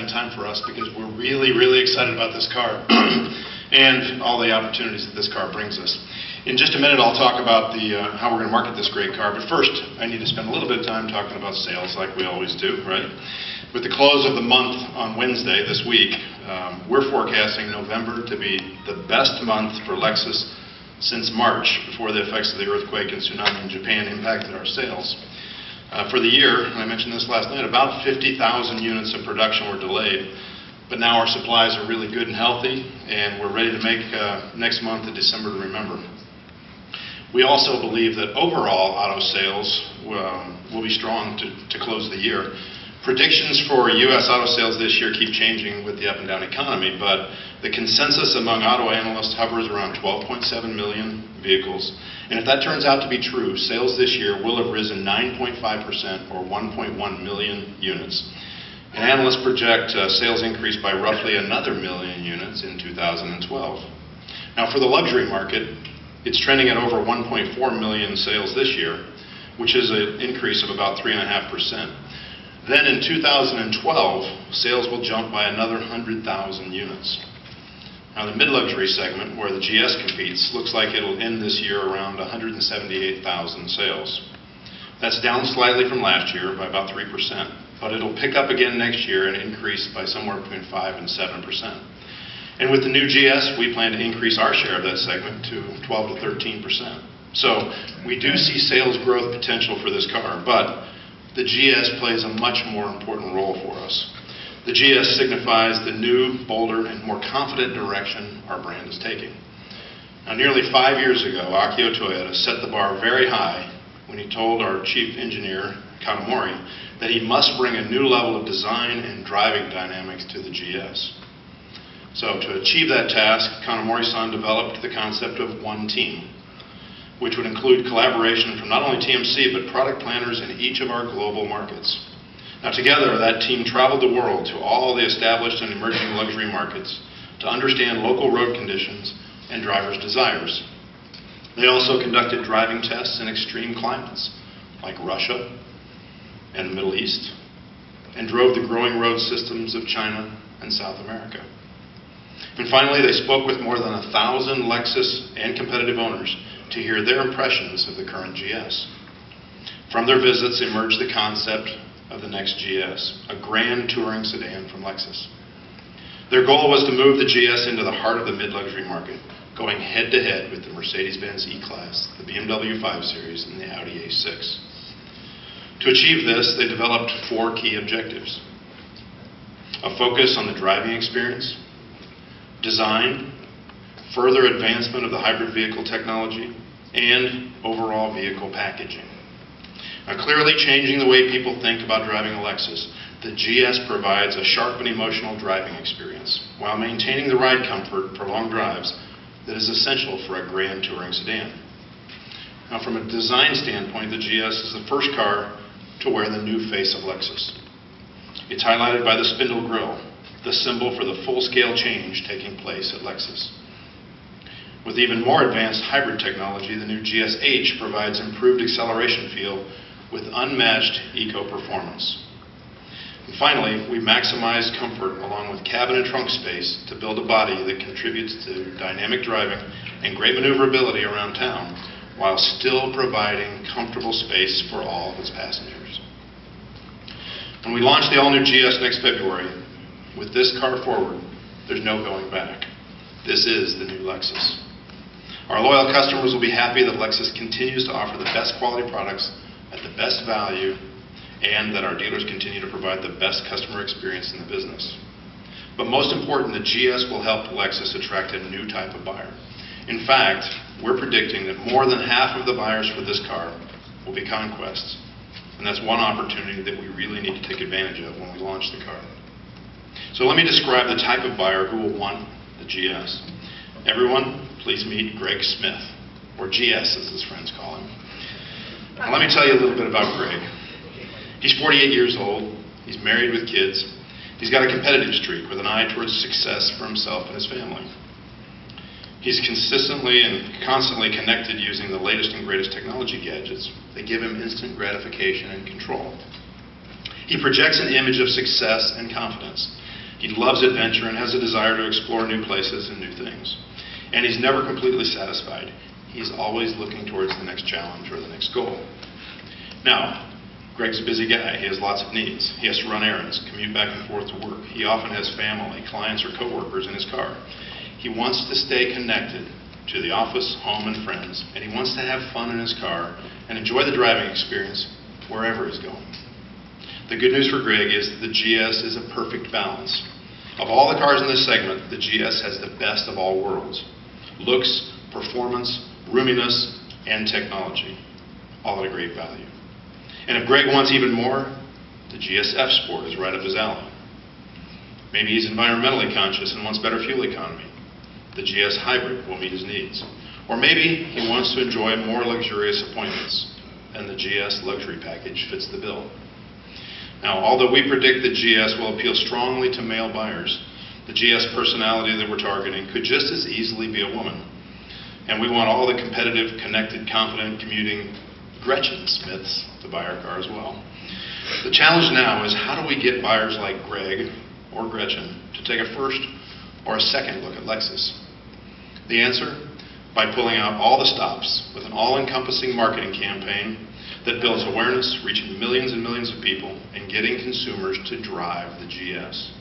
exciting time for us because we're really excited about this car and all the opportunities that this car brings us. In just a minute, I'll talk about how we're going to market this great car, but first, I need to spend a little bit of time talking about sales like we always do, right? With the close of the month on Wednesday this week, we're forecasting November to be the best month for Lexus since March, before the effects of the earthquake and tsunami in Japan impacted our sales. For the year, and I mentioned this last night, about 50,000 units of production were delayed, but now our supplies are really good and healthy, and we're ready to make next month a December to remember. We also believe that overall auto sales will be strong to close the year. Predictions for U.S. auto sales this year keep changing with the up and down economy, but the consensus among auto analysts hovers around 12.7 million vehicles. And if that turns out to be true, sales this year will have risen 9.5% or 1.1 million units. And analysts project sales increase by roughly another million units in 2012. Now for the luxury market, it's trending at over 1.4 million sales this year, which is an increase of about 3.5%. Then in 2012, sales will jump by another 100,000 units. Now the mid-luxury segment, where the GS competes, looks like it'll end this year around 178,000 sales. That's down slightly from last year by about 3%, but it'll pick up again next year and increase by somewhere between 5 and 7%. And with the new GS, we plan to increase our share of that segment to 12 to 13%. So we do see sales growth potential for this car, but the GS plays a much more important role for us. The GS signifies the new, bolder, and more confident direction our brand is taking. Now, nearly 5 years ago, Akio Toyoda set the bar very high when he told our chief engineer, Kanamori, that he must bring a new level of design and driving dynamics to the GS. So to achieve that task, Kanamori-san developed the concept of one team, which would include collaboration from not only TMC, but product planners in each of our global markets. Now together, that team traveled the world to all the established and emerging luxury markets to understand local road conditions and drivers' desires. They also conducted driving tests in extreme climates, like Russia and the Middle East, and drove the growing road systems of China and South America. And finally, they spoke with more than 1,000 Lexus and competitive owners to hear their impressions of the current GS. From their visits emerged the concept of the next GS, a grand touring sedan from Lexus. Their goal was to move the GS into the heart of the mid-luxury market, going head-to-head with the Mercedes-Benz E-Class, the BMW 5 Series, and the Audi A6. To achieve this, they developed 4 key objectives: a focus on the driving experience, design, further advancement of the hybrid vehicle technology, and overall vehicle packaging. Now, clearly changing the way people think about driving a Lexus, the GS provides a sharp and emotional driving experience while maintaining the ride comfort for long drives that is essential for a grand touring sedan. Now, from a design standpoint, the GS is the first car to wear the new face of Lexus. It's highlighted by the spindle grille, the symbol for the full-scale change taking place at Lexus. With even more advanced hybrid technology, the new GS-H provides improved acceleration feel with unmatched eco-performance. And finally, we maximize comfort along with cabin and trunk space to build a body that contributes to dynamic driving and great maneuverability around town while still providing comfortable space for all of its passengers. When we launch the all-new GS next February, with this car forward, there's no going back. This is the new Lexus. Our loyal customers will be happy that Lexus continues to offer the best quality products at the best value, and that our dealers continue to provide the best customer experience in the business. But most important, the GS will help Lexus attract a new type of buyer. In fact, we're predicting that more than half of the buyers for this car will be conquests, and that's one opportunity that we really need to take advantage of when we launch the car. So let me describe the type of buyer who will want the GS. Everyone, please meet Greg Smith, or GS as his friends call him. Now, let me tell you a little bit about Greg. He's 48 years old, he's married with kids, he's got a competitive streak with an eye towards success for himself and his family. He's consistently and constantly connected using the latest and greatest technology gadgets that give him instant gratification and control. He projects an image of success and confidence, He loves adventure and has a desire to explore new places and new things. And he's never completely satisfied. He's always looking towards the next challenge or the next goal. Now, Greg's a busy guy. He has lots of needs. He has to run errands, commute back and forth to work. He often has family, clients, or coworkers in his car. He wants to stay connected to the office, home, and friends, and he wants to have fun in his car and enjoy the driving experience wherever he's going. The good news for Greg is that the GS is a perfect balance. Of all the cars in this segment, the GS has the best of all worlds. Looks, performance, roominess, and technology, all at a great value. And if Greg wants even more, the GS-F Sport is right up his alley. Maybe he's environmentally conscious and wants better fuel economy. The GS Hybrid will meet his needs. Or maybe he wants to enjoy more luxurious appointments, and the GS Luxury Package fits the bill. Now, although we predict the GS will appeal strongly to male buyers, the GS personality that we're targeting could just as easily be a woman. And we want all the competitive, connected, confident, commuting Gretchen Smiths to buy our car as well. The challenge now is, how do we get buyers like Greg or Gretchen to take a first or a second look at Lexus? The answer? By pulling out all the stops with an all-encompassing marketing campaign that builds awareness, reaching millions and millions of people, and getting consumers to drive the GS.